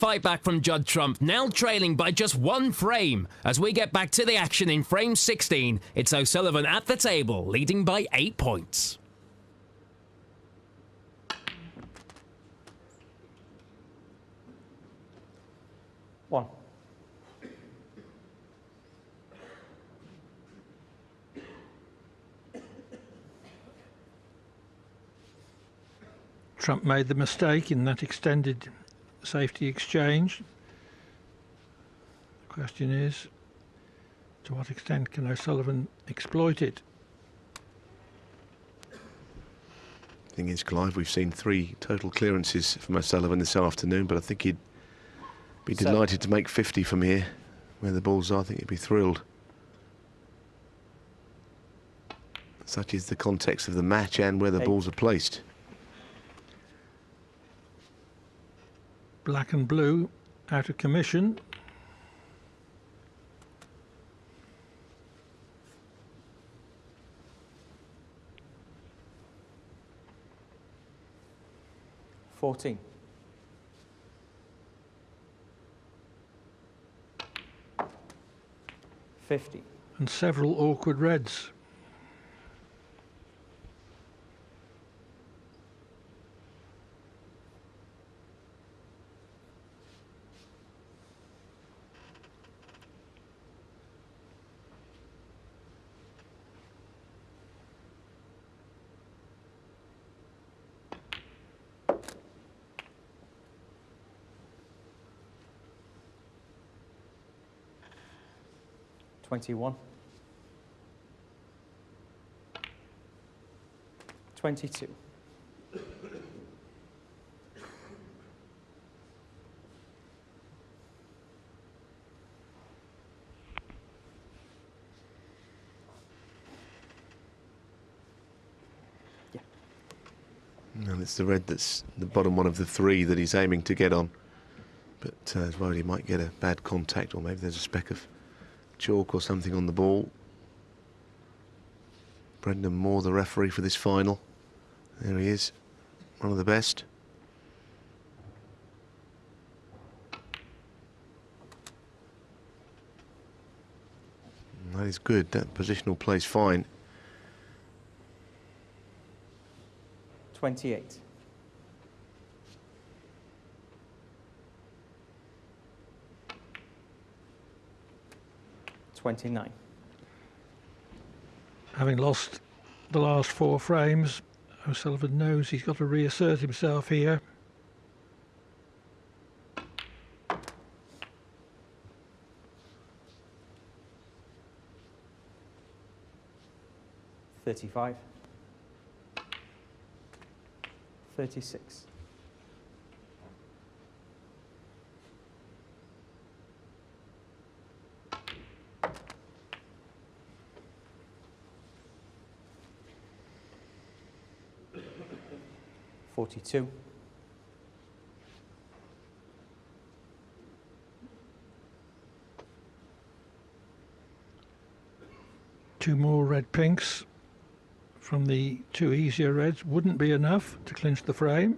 Fight back from Judd Trump, now trailing by just one frame. As we get back to the action in frame 16, it's O'Sullivan at the table, leading by 8 points. One. Trump made the mistake in that extended safety exchange. The question is, to what extent can O'Sullivan exploit it? Thing is, Clive, we've seen 3 total clearances from O'Sullivan this afternoon, but I think he'd be delighted to make 50 from here. Where the balls are, I think he'd be thrilled. Such is the context of the match and where the balls are placed. Black and blue out of commission. $14. $50. And several awkward reds. $21. $22. Yeah. And it's the red that's the bottom one of the 3 that he's aiming to get on. But as well, he might get a bad contact, or maybe there's a speck of chalk or something on the ball. Brendan Moore, the referee for this final. There he is, one of the best. And that is good, that positional plays fine. 28. $29. Having lost the last 4 frames, O'Sullivan knows he's got to reassert himself here. $35. $36. $42. Two more red pinks from the 2 easier reds wouldn't be enough to clinch the frame.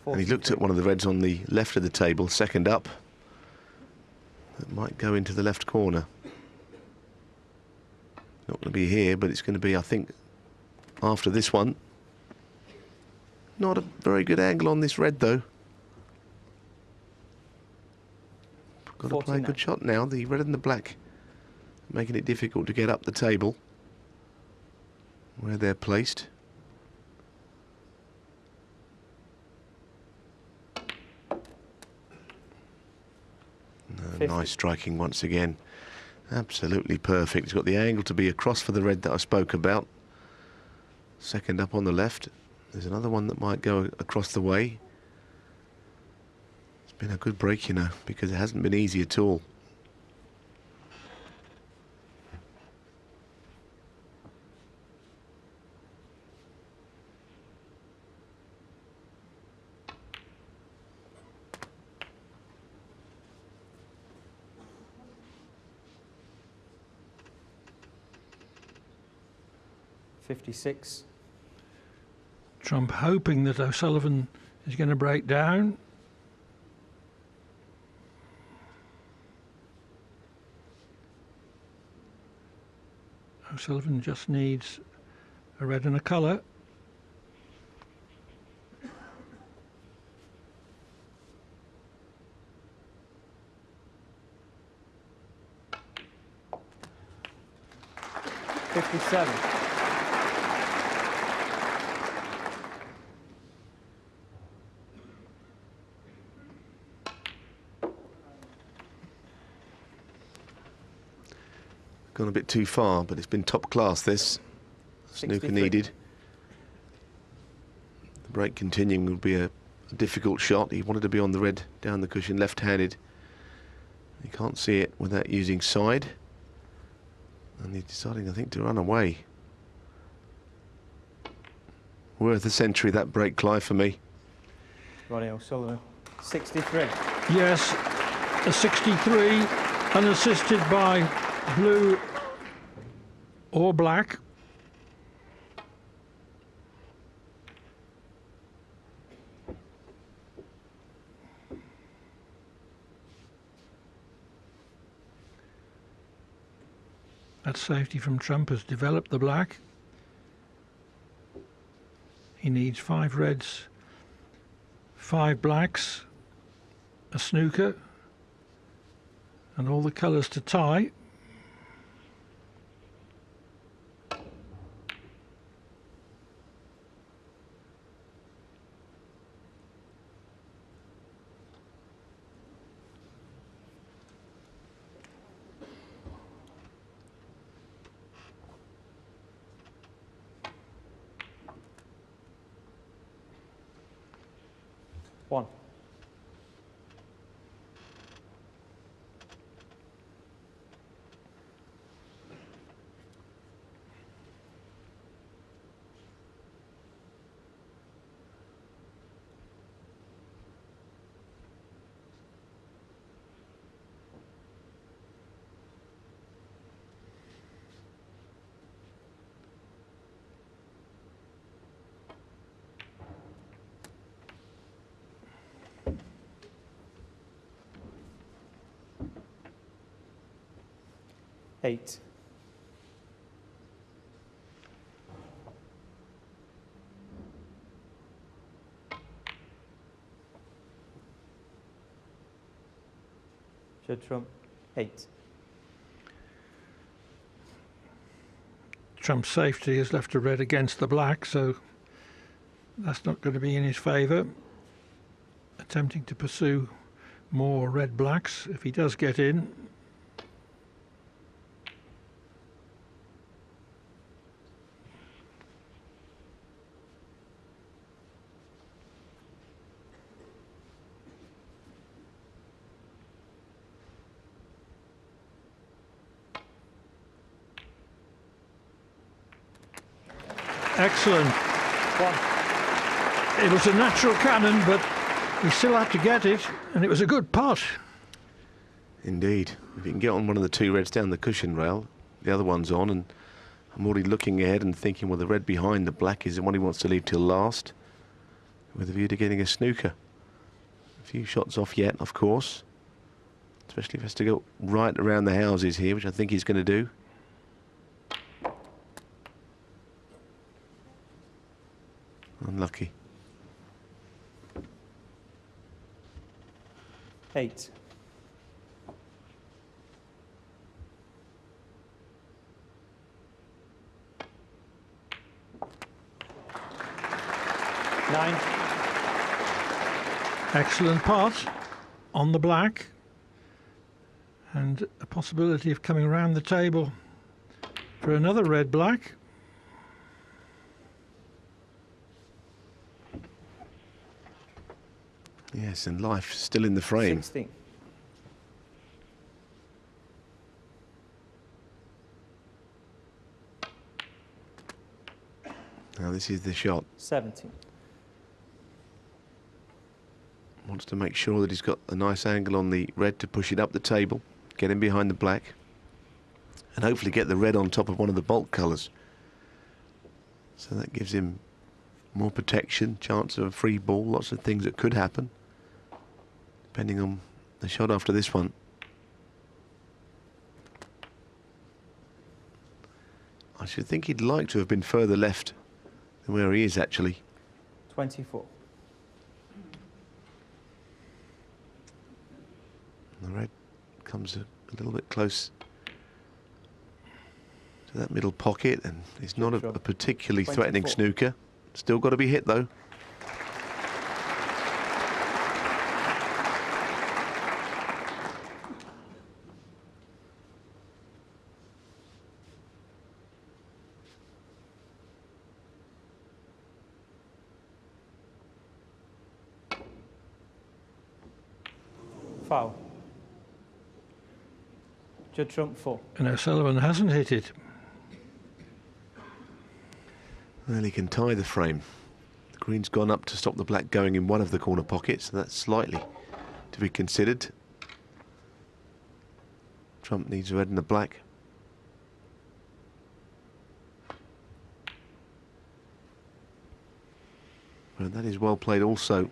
And he looked at one of the reds on the left of the table, second up. That might go into the left corner. Not going to be here, but it's going to be, I think, after this one. Not a very good angle on this red, though. Got to play a good shot now. The red and the black making it difficult to get up the table where they're placed. Nice striking once again. Absolutely perfect. He's got the angle to be across for the red that I spoke about. Second up on the left. There's another one that might go across the way. It's been a good break, you know, because it hasn't been easy at all. $56. Trump hoping that O'Sullivan is going to break down. O'Sullivan just needs a red and a colour. $57. Gone a bit too far, but it's been top class, this. Snooker 63. needed. The break continuing would be a difficult shot. He wanted to be on the red down the cushion, left-handed. He can't see it without using side. And he's deciding, I think, to run away. Worth a century, that break, Clive, for me. Ronnie O'Sullivan. 63. Yes, a 63, unassisted by blue or black. That safety from Trump has developed the black. He needs 5 reds, 5 blacks, a snooker, and all the colours to tie. One. Eight. Judd Trump. 8. Trump's safety has left a red against the black, so that's not going to be in his favour. Attempting to pursue more red blacks if he does get in. Excellent. One. It was a natural cannon, but he still had to get it, and it was a good putt. Indeed. If you can get on one of the 2 reds down the cushion rail, the other one's on, and I'm already looking ahead and thinking, well, the red behind the black is the one he wants to leave till last, with a view to getting a snooker. A few shots off yet, of course, especially if he has to go right around the houses here, which I think he's going to do. Unlucky. 8. Nine. Excellent putt on the black, and a possibility of coming around the table for another red black. Yes, and life still in the frame. 16. Now this is the shot. 17. Wants to make sure that he's got a nice angle on the red to push it up the table, get him behind the black, and hopefully get the red on top of one of the bulk colours. So that gives him more protection, chance of a free ball, lots of things that could happen, depending on the shot after this one. I should think he'd like to have been further left than where he is, actually. 24. The red comes a little bit close to that middle pocket, and it's not a particularly threatening 24. snooker. Still got to be hit, though. Foul. Judd Trump 4. And O'Sullivan hasn't hit it. Well, he can tie the frame. The green's gone up to stop the black going in one of the corner pockets, so that's slightly to be considered. Trump needs red and the black. But that is well played also.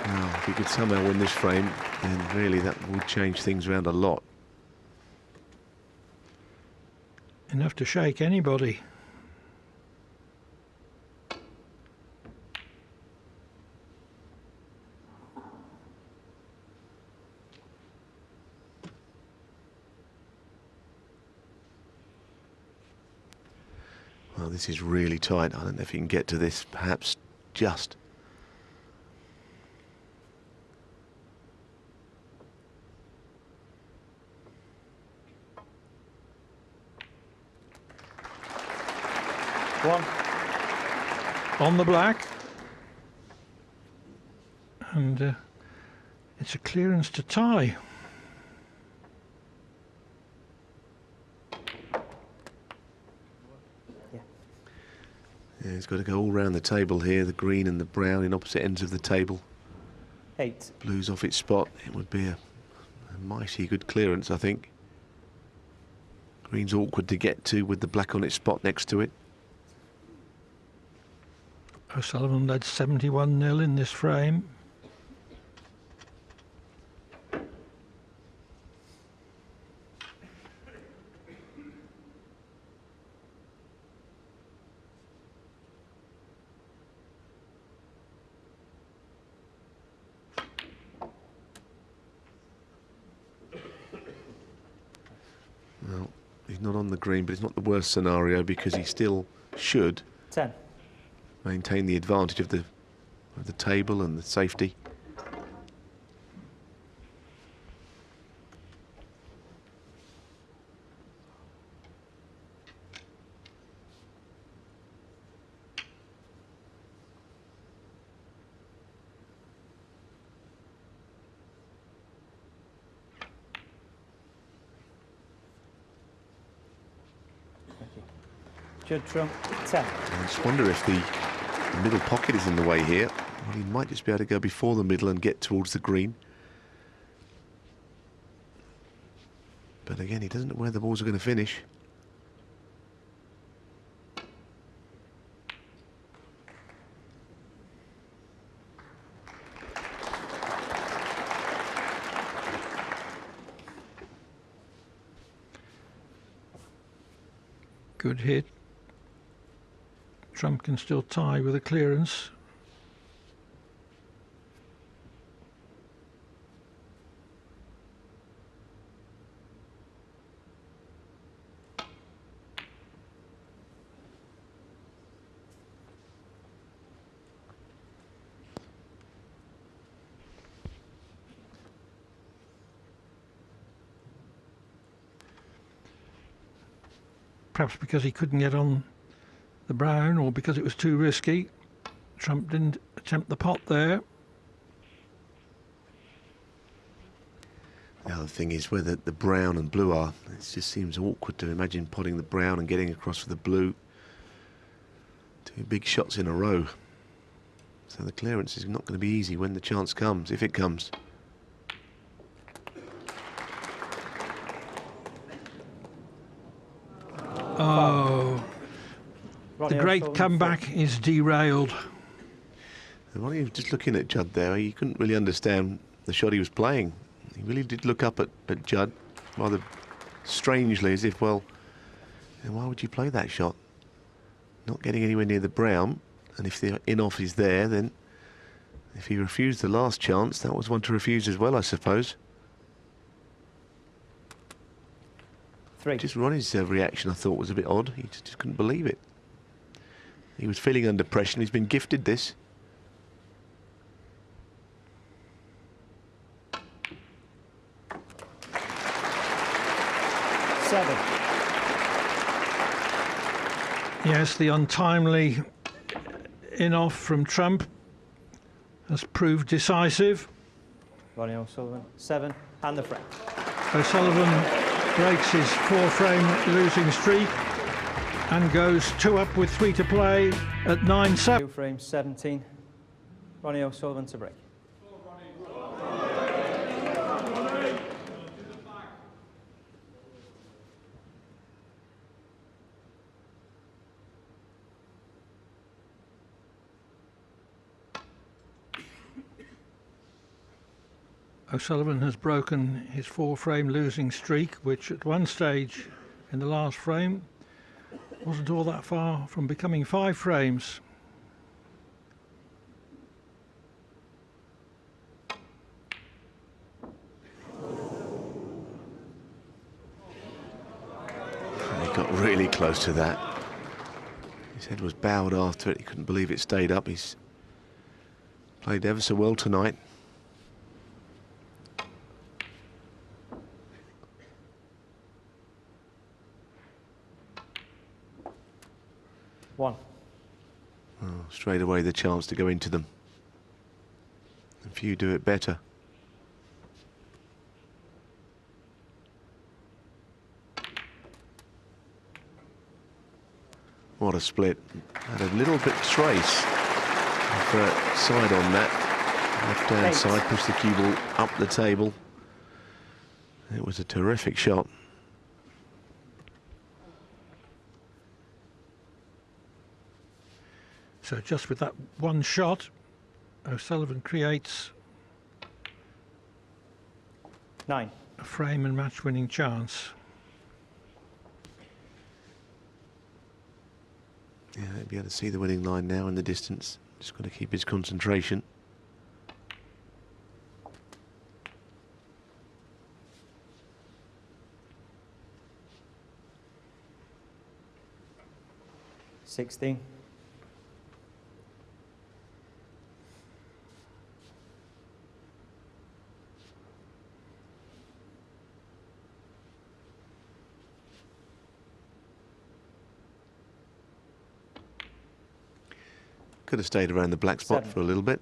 Now, if he could somehow win this frame, then really that would change things around a lot. Enough to shake anybody. Well, this is really tight. I don't know if he can get to this, perhaps just. One. On the black. And it's a clearance to tie. Yeah, he's got to go all round the table here, the green and the brown in opposite ends of the table. 8. Blue's off its spot. It would be a mighty good clearance, I think. Green's awkward to get to with the black on its spot next to it. O'Sullivan led 71-0 in this frame. Well, he's not on the green, but it's not the worst scenario because he still should 10. maintain the advantage of the table and the safety. Judd Trump 10. I just wonder if the middle pocket is in the way here. Well, he might just be able to go before the middle and get towards the green. But again, he doesn't know where the balls are going to finish. Good hit. Trump can still tie with a clearance. Perhaps because he couldn't get on the brown or because it was too risky, Trump didn't attempt the pot there. The other thing is where the brown and blue are. It just seems awkward to imagine potting the brown and getting across for the blue. Two big shots in a row. So the clearance is not going to be easy when the chance comes, if it comes. Oh, Ronnie great O'Sullivan, comeback is derailed. And Ronnie was just looking at Judd there. He couldn't really understand the shot he was playing. He really did look up at Judd rather strangely, as if, well, then why would you play that shot? Not getting anywhere near the brown, and if the in-off is there, then if he refused the last chance, that was one to refuse as well, I suppose. 3. Just Ronnie's reaction, I thought, was a bit odd. He just couldn't believe it. He was feeling under pressure, and he's been gifted this. Seven. Yes, the untimely in-off from Trump has proved decisive. Ronnie O'Sullivan, 7, and the frame. O'Sullivan breaks his 4-frame losing streak and goes 2 up with 3 to play at 9-7. 2 frames, 17. Ronnie O'Sullivan to break. O'Sullivan has broken his 4-frame losing streak, which at one stage in the last frame wasn't all that far from becoming 5 frames. He got really close to that. His head was bowed after it. He couldn't believe it stayed up. He's played ever so well tonight. One. Oh, straight away the chance to go into them. And few do it better. What a split. Had a little bit trace for side on that. Left-hand 8. side, pushed the cue ball up the table. It was a terrific shot. So just with that one shot, O'Sullivan creates 9. a frame and match winning chance. Yeah, he'll be able to see the winning line now in the distance. Just got to keep his concentration. Sixteen. Could have stayed around the black spot 7. for a little bit,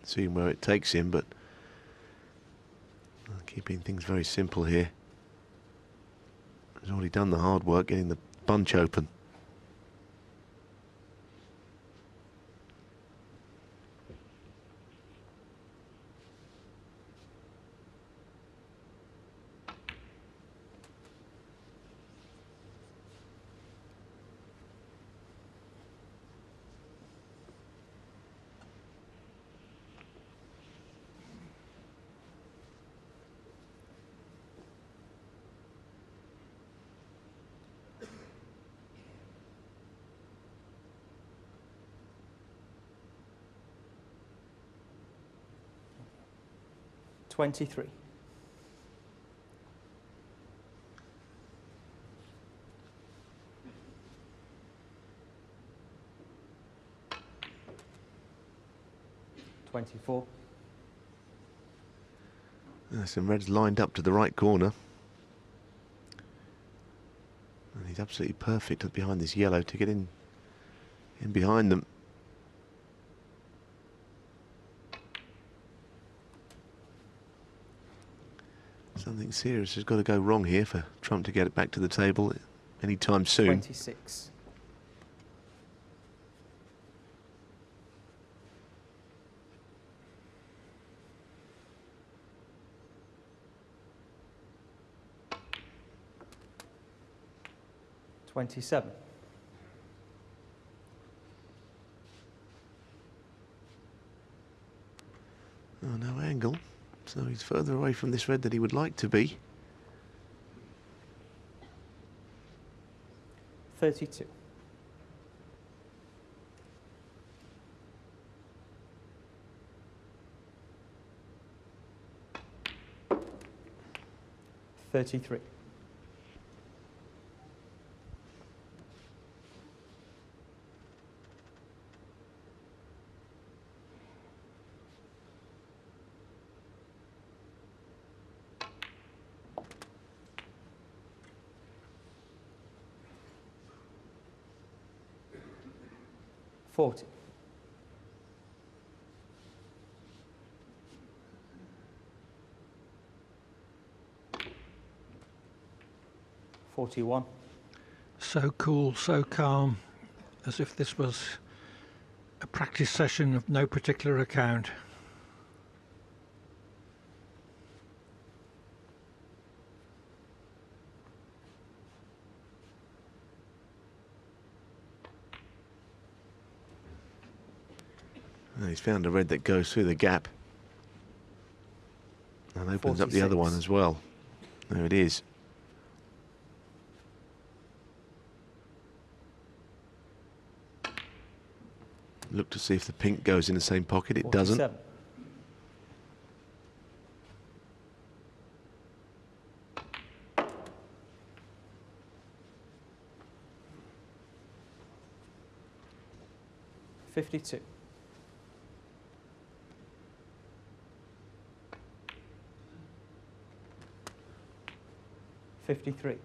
seeing where it takes him, but keeping things very simple here. He's already done the hard work getting the bunch open. $23. $24. Some reds lined up to the right corner. And he's absolutely perfect behind this yellow to get in behind them. Something serious has got to go wrong here for Trump to get it back to the table anytime soon. 26. $27. Oh, no angle. So he's further away from this red than he would like to be. 32. $33. $40. $41. So cool, so calm, as if this was a practice session of no particular account. Well, he's found a red that goes through the gap and opens up the other 46. one as well. There it is. Look to see if the pink goes in the same pocket. It doesn't. 47. $52. $53.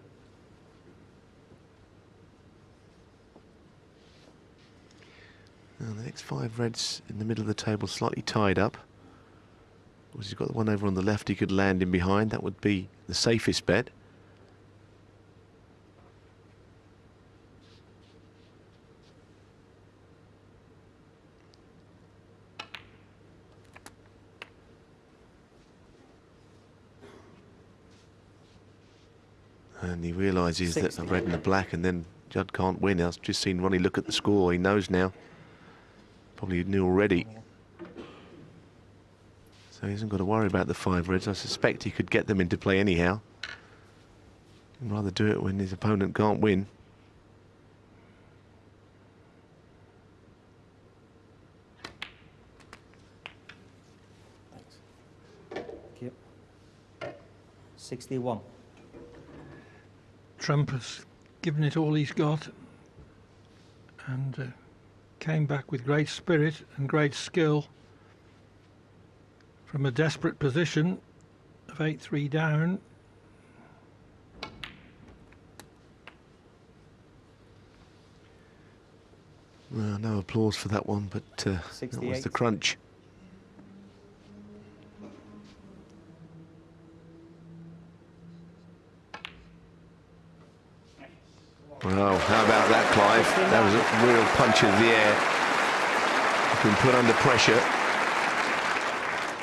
Now the next 5 reds in the middle of the table slightly tied up. Of course, he's got the one over on the left he could land in behind. That would be the safest bet. And he realises that the red and the black, and then Judd can't win. I've just seen Ronnie look at the score. He knows now. Probably knew already. So he hasn't got to worry about the 5 reds. I suspect he could get them into play anyhow. He'd rather do it when his opponent can't win. Thanks. Yep. 61. Trump has given it all he's got and came back with great spirit and great skill from a desperate position of 8-3 down. Well, no applause for that one, but that was 68. the crunch. Well, how about that, Clive? That was a real punch in the air. He's been put under pressure.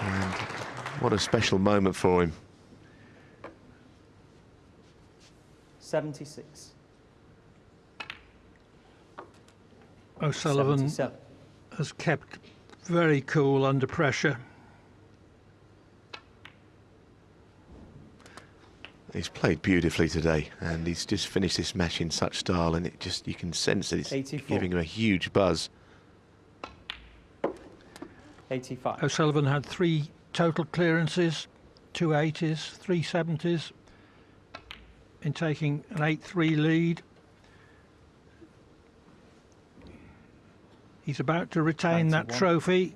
And what a special moment for him. 76. O'Sullivan 77. has kept very cool under pressure. He's played beautifully today, and he's just finished this match in such style, and it just, you can sense that it's 84. giving him a huge buzz. 85. O'Sullivan had 3 total clearances, 2 80s, 3 70s in taking an 8-3 lead. He's about to retain 91. that trophy.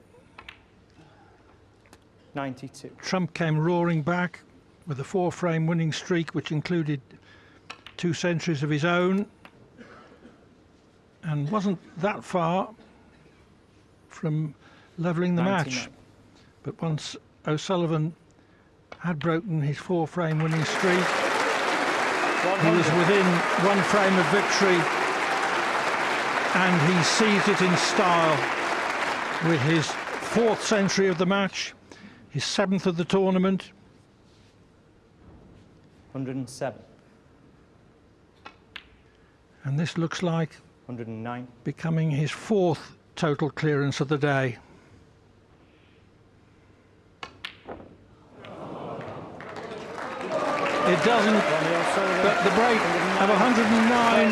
92. Trump came roaring back with a 4-frame winning streak, which included 2 centuries of his own, and wasn't that far from levelling the 99. match. But once O'Sullivan had broken his 4-frame winning streak, he was 100. within 1 frame of victory, and he seized it in style with his 4th century of the match, his 7th of the tournament. 107. And this looks like 109. becoming his 4th total clearance of the day. It doesn't, but the break of 109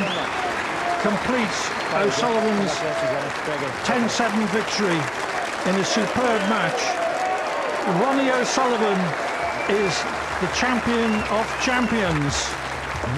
completes O'Sullivan's 10-7 victory in a superb match. Ronnie O'Sullivan is the champion of champions.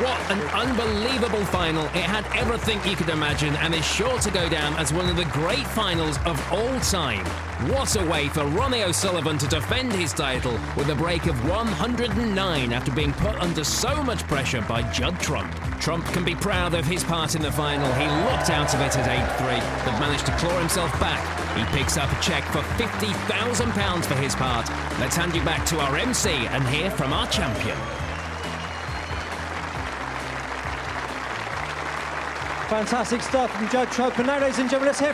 What an unbelievable final. It had everything you could imagine and is sure to go down as one of the great finals of all time. What a way for Ronnie O'Sullivan to defend his title with a break of 109 after being put under so much pressure by Judd Trump. Trump can be proud of his part in the final. He looked out of it at 8-3, but managed to claw himself back. He picks up a cheque for £50,000 for his part. Let's hand you back to our MC and hear from our champion. Fantastic stuff from Judd Trump. And now, ladies and gentlemen, let's hear